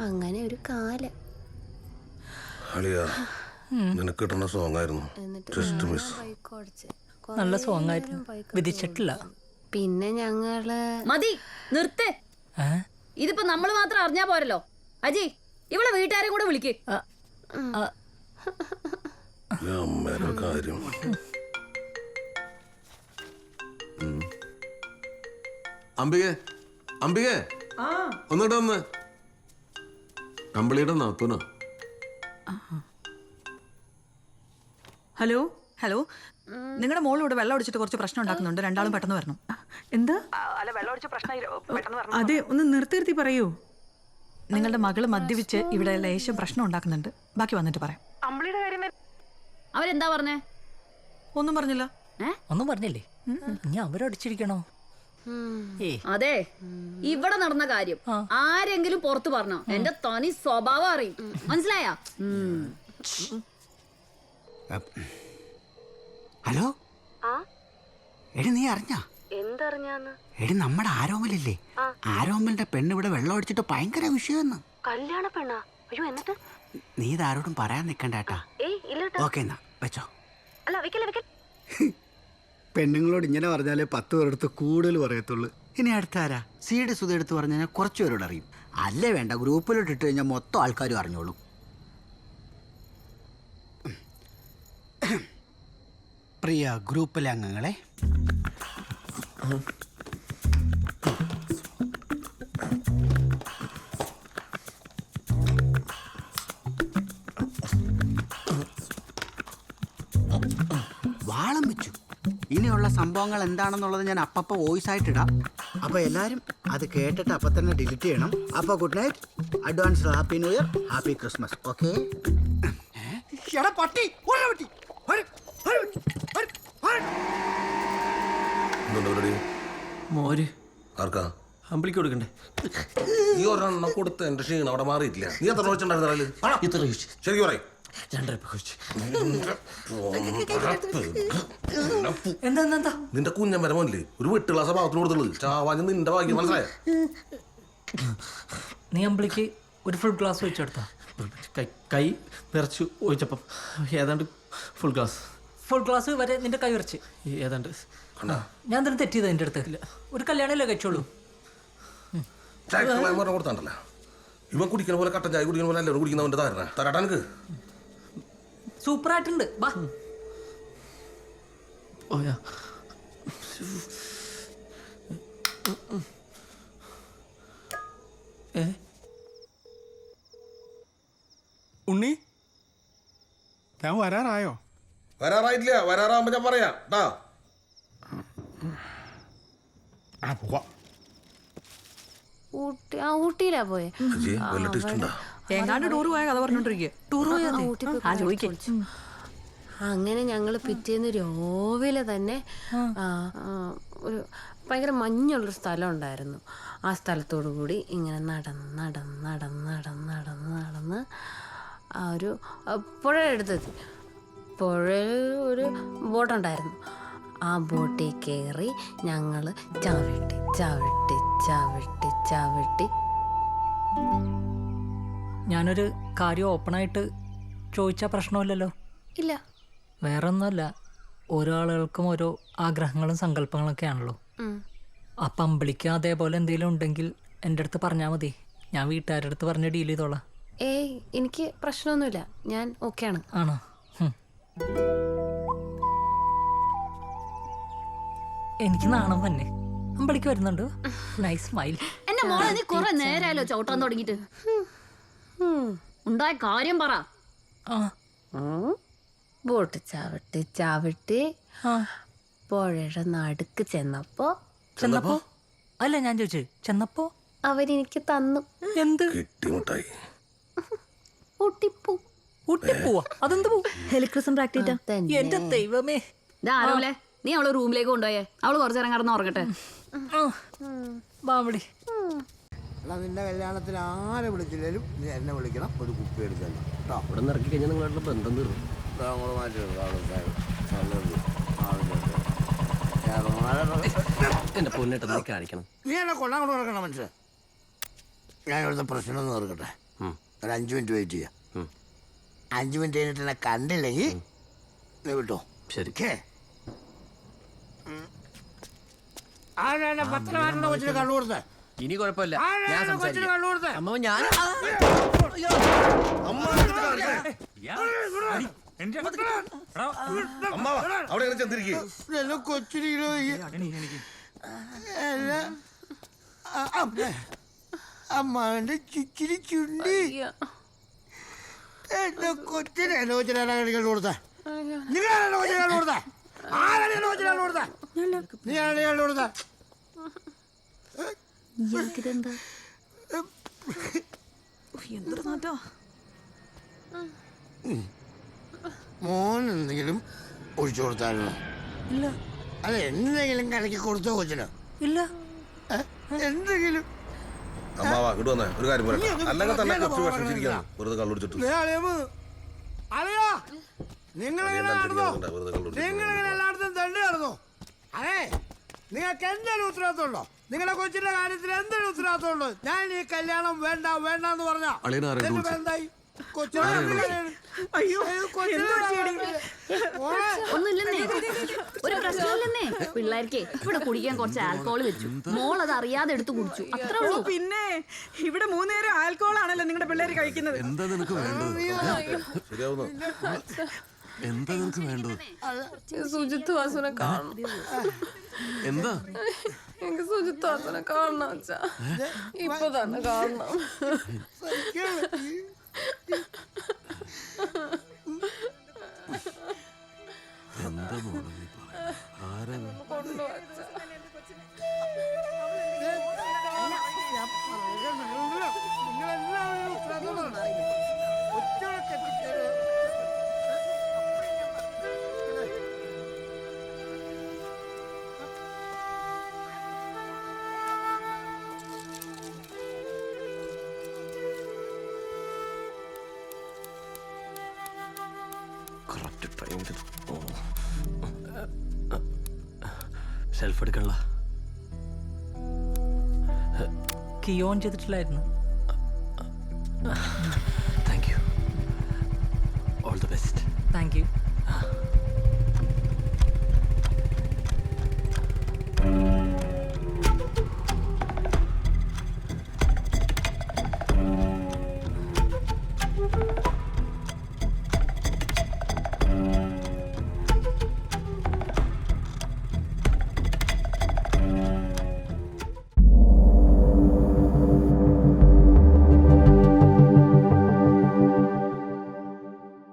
അങ്ങനെ ഒരു കാലം. നിനക്ക് കിട്ടുന്ന സോങ് ആയിരുന്നു. നല്ല സോങ് ആയിരുന്നു, വിധിച്ചിട്ടില്ല. പിന്നെ ഞങ്ങള് മതി നിർത്ത്. ഇതിപ്പോ നമ്മള് മാത്രം അറിഞ്ഞാ പോരല്ലോ. അജി, ഇവളെ വീട്ടുകാരെ കൂടെ വിളിക്ക്. കാര്യം അംബികെ, അംബികെ ഒന്നിട്ട് വന്ന്. അമ്പിളിയുടെ നാത്തൂനോ? ഹലോ ഹലോ, നിങ്ങളുടെ മോൾ ഇവിടെ വെള്ളം ഒടിച്ചിട്ട് കുറച്ച് പ്രശ്നം ഉണ്ടാക്കുന്നുണ്ട്. രണ്ടാളും പെട്ടെന്ന് വരണം. എന്താ? അല്ല, വെള്ളം ഒടിച്ച പ്രശ്നം. അതെ, ഒന്ന് നിർത്തി പറയൂ. നിങ്ങളുടെ മകള് മദ്യപിച്ച് ഇവിടെ ലേശം പ്രശ്നം ഉണ്ടാക്കുന്നുണ്ട്. ബാക്കി വന്നിട്ട് പറയാം. അമ്പിളിയുടെ കാര്യം അവരെന്താ പറഞ്ഞേ? ഒന്നും പറഞ്ഞില്ല. ഒന്നും പറഞ്ഞില്ലേ? ഞാൻ അവരടിച്ചിരിക്കണോ? അതെ, ഇവിടെ നടന്ന കാര്യം ആരെങ്കിലും പുറത്തു പറഞ്ഞോ എന്റെ തനി സ്വഭാവം അറിയും. മനസ്സിലായ? ഹലോ, എടി നീ അറിഞ്ഞ? എന്തറിഞ്ഞാന്ന്? എടി നമ്മുടെ ആരോമലില്ലേ, ആരോമലിന്റെ പെണ്ണ് ഇവിടെ വെള്ളം അടിച്ചിട്ട് ഭയങ്കര വിഷയമെന്ന്. കല്യാണ പെണ്ണാ? അയ്യോ, എന്നിട്ട്? നീ ഇതാരോടും പറയാൻ നിക്കണ്ടേട്ടാ. ഓക്കെ, എന്നാ വെച്ചോ. പെണ്ണുങ്ങളോട് ഇങ്ങനെ പറഞ്ഞാലേ 10 പേരെടുത്ത് കൂടുതൽ പറയത്തുള്ളൂ. ഇനി അടുത്താരാ? സീഡ് സുധ എടുത്ത് പറഞ്ഞു കഴിഞ്ഞാൽ കുറച്ച് പേരോട് അറിയും. അല്ലേ വേണ്ട, ഗ്രൂപ്പിലോട്ട് ഇട്ട് കഴിഞ്ഞാൽ മൊത്തം ആൾക്കാരും അറിഞ്ഞോളൂ. പ്രിയ ഗ്രൂപ്പിലെ അംഗങ്ങളെ, വാളം വെച്ചു. ഇനിയുള്ള സംഭവങ്ങൾ എന്താണെന്നുള്ളത് ഞാൻ അപ്പപ്പോൾ വോയിസ് ആയിട്ടിടാം. അപ്പോൾ എല്ലാവരും അത് കേട്ടിട്ട് അപ്പം തന്നെ ഡിലീറ്റ് ചെയ്യണം. അപ്പോൾ good night, advance happy new year, happy Christmas. Okay? പട്ടി മോര് ആർക്കാ? അമ്പിളിക്ക് കൊടുക്കണ്ടേ? ഈ ഒരെണ്ണം കൊടുത്ത് എന്റെ ക്ഷീണം അവിടെ മാറിയിട്ടില്ല. നീ എത്ര വെച്ചിട്ടുണ്ടായിരുന്നാലും ശരി പറയും. നിന്റെ കുഞ്ഞമ്മര മോനില്ലേ ഒരു വെട്ടുള്ള സ്വഭാവത്തിന് കൊടുത്തുള്ളത് ചാവാഞ്ഞ് നിന്റെ ഭാഗ്യം. മനസ്സിലായ? നീ അമ്പിളിക്ക് ഒരു ഫുൾ ഗ്ലാസ് ഒഴിച്ചെടുത്താ? കൈ നിറച്ചു ഒഴിച്ചപ്പം ഏതാണ്ട് ഫുൾ ഗ്ലാസ് വരെ നിന്റെ കൈ ഉറച്ച് ഏതാണ്ട്. ഞാൻ തന്നെ തെറ്റിയത് എൻ്റെ അടുത്ത്. ഒരു കല്യാണമല്ലേ കഴിച്ചോളൂ. കൊടുത്താണ്ടല്ല ഇവൻ കുടിക്കുന്ന പോലെ കട്ടൻ ചായ കുടിക്കുന്ന പോലെ എല്ലാവരും കുടിക്കുന്നവന്റെ ധാരണ തരാട്ടാ എനിക്ക്. സൂപ്പറായിട്ടുണ്ട്. വാ. ഉണ്ണി, ഞാൻ വരാറായോ? വരാറായിട്ടില്ല. വരാറാകുമ്പോ ഞാൻ പറയാം. ഊട്ടിയിലാ പോയെ? എങ്ങാണ്ട് ടൂർ പോയ കഥ പറഞ്ഞോണ്ടിരിക്കുക. ടൂർ അങ്ങനെ ഞങ്ങള് പിറ്റേന്ന് രാവിലെ തന്നെ ഒരു ഭയങ്കര മഞ്ഞുള്ളൊരു സ്ഥലം ഉണ്ടായിരുന്നു. ആ സ്ഥലത്തോടു കൂടി ഇങ്ങനെ നടന്ന് ആ ഒരു പുഴയുടെ അടുത്തെത്തി. പുഴയിൽ ഒരു ബോട്ടുണ്ടായിരുന്നു. ആ ബോട്ടിൽ കയറി ഞങ്ങൾ ചവിട്ടി. ഞാനൊരു കാര്യം ഓപ്പണായിട്ട് ചോദിച്ചാൽ പ്രശ്നമില്ലല്ലോ? ഇല്ല. വേറെ ഒന്നുമല്ല, ഓരോ ആളുകൾക്കും ഓരോ ആഗ്രഹങ്ങളും സങ്കല്പങ്ങളൊക്കെ ആണല്ലോ. അപ്പം അമ്പിളിക്ക് അതേപോലെ എന്തെങ്കിലും ഉണ്ടെങ്കിൽ എൻ്റെ അടുത്ത് പറഞ്ഞാൽ മതി. ഞാൻ വീട്ടുകാരുടെ അടുത്ത് പറഞ്ഞ് ഡീൽ ചെയ്തോളാം. ഏയ്, എനിക്ക് പ്രശ്നമൊന്നുമില്ല. ഞാൻ ഓക്കെയാണ്. ആണോ? എനിക്ക് നാണം തന്നെ. അമ്പിളിക്ക് വരുന്നുണ്ടോ? Nice smile. എന്റെ മോളെ നീ കുറെ നേരമായല്ലോ ചവിട്ടാൻ തുടങ്ങിട്ട്. ഉണ്ടായ കാര്യം പറ. ബോട്ട് ചവിട്ടി പുഴയുടെ നടുക്ക് ചെന്നപ്പോ അല്ല ഞാൻ ചോദിച്ചു, ചെന്നപ്പോ അവരെനിക്ക് തന്നു. എന്ത്? ഊട്ടിപ്പൂവാ? അതെന്ത് പൂ? ഹെലിക്രിസം പ്രാക്ടീറ്റാ. എന്റെ ദൈവമേ. ആരോലെ, നീ അവളെ റൂമിലേക്ക് കൊണ്ടുപോയേ. അവള് കുറച്ചു നേരം കിടന്ന് ഉറങ്ങട്ടെ. നിന്റെ കല്യാണത്തിന് ആരെ വിളിച്ചില്ലേലും നീ എന്നെ വിളിക്കണം. ഒരു കുപ്പി എടുക്കണം കേട്ടോ. ഇവിടെ നിന്ന് ഇറക്കി കഴിഞ്ഞാൽ നിങ്ങളുടെ ബന്ധം തീർന്നു. എന്റെ പൊന്നിട്ട് നീ കാണിക്കണം. നീ എന്നെ കൊള്ളാൻ കൊണ്ട് നടക്കണം. മനസ്സിലായി? ഞാൻ ഇവിടുത്തെ പ്രശ്നം ഒന്ന് ഓർക്കട്ടെ. ഒരു 5 മിനിറ്റ് വെയിറ്റ് ചെയ്യാം 5 മിനിറ്റ് കഴിഞ്ഞിട്ട് എന്നെ കണ്ടില്ലെങ്കിൽ നീ വിട്ടോ ശരി. ഓക്കേ? ആരാണ് പത്രമാരുടെ കൊച്ചിന് കണ്ണു കൊടുത്തേ? ഇനി കുഴപ്പമില്ല, ഞാൻ സംസാരിക്കാം. കണ്ണു കൊടുത്തേ? അമ്മ ഞാൻ അവിടെ ചെന്നിരിക്കും എന്നെ കൊച്ചിരിക്കണോ അമ്മാവന്റെ ചിച്ചിരി ചുണ്ടി എന്റെ കൊച്ചിനെ കൊച്ചിനാണ് കണ്ണു കൊടുത്തേ? നിങ്ങളാണ് കൊച്ചിന് കണ്ണു കൊടുത്തേ? ആരാണ് കൊച്ചിന് കണ്ണു കൊടുത്തേ? നീയാണ് കണ്ണു കൊടുത്തേ? എന്തൊരു നാറ്റാ. മോൻ എന്തെങ്കിലും ഒഴിച്ചു കൊടുത്തായിരുന്നോ? ഇല്ല അല്ല എന്തെങ്കിലും കലക്കി കൊടുത്തോ കൊച്ചിന്? ഇല്ല. എന്തെങ്കിലും അമ്മാവാ ഇങ്ങോട്ട് വന്നേ ഒരു കാര്യം പറയട്ടെ. അല്ലെങ്കിൽ തന്നെ കൊച്ചു വിഷമിച്ചിരിക്കുകയാണ് വെറുതെ കള്ളുടിച്ചിട്ട്. നിങ്ങളിങ്ങനെ നടന്നോ? നിങ്ങളിങ്ങനെ എല്ലായിടത്തും തള്ളി നടന്നോ? അതെ നിങ്ങൾക്ക് എന്തെങ്കിലും ഉത്തരവാദിത്തമുണ്ടോ? നിങ്ങളുടെ കൊച്ചിന്റെ കാര്യത്തിൽ എന്തെങ്കിലും ഉത്തരവാദിത്തമുണ്ടോ? ഞാൻ ഈ കല്യാണം വേണ്ട വേണ്ട എന്ന് പറഞ്ഞാ അളിയനെ ആരെങ്കിലും വിളിച്ചോ? എന്തായി അയ്യോ എന്താ ചെയ്യണേ? ഒന്നുമില്ലെന്നേ, ഒരു പ്രശ്നമില്ലെന്നേ. പിള്ളേർക്കേ ഇവിടെ കുടിക്കാൻ കുറച്ച് ആൽക്കോൾ വെച്ചു, മോൾ അത് അറിയാതെ എടുത്ത് കുടിച്ചു, അത്രേ ഉള്ളൂ. പിന്നെ ഇവിടെ 3 നേരം ആൽക്കോൾ ആണല്ലോ നിങ്ങളുടെ പിള്ളേര് കഴിക്കുന്നത്. എന്താ നിനക്ക് വേണ്ടത്? ശരിയാവുന്നു. എന്താ നിനക്ക് വേണ്ടത്? സുജിത്ത് വാസുനെ കാണണം. എന്താ എനിക്ക് സുജിത്ത് വാസുനെ കാണണം അച്ഛാ, ഇപ്പൊ തന്നെ കാണണം. എന്താ മോളെ നീ പറയുന്നത്? ആരാ നീ? കറക്റ്റ് ടൈമിൽ സെൽഫ് എടുക്കണല്ല. കീ ഓൺ ചെയ്തിട്ടില്ലായിരുന്നു. Thank you. All the best. Thank U.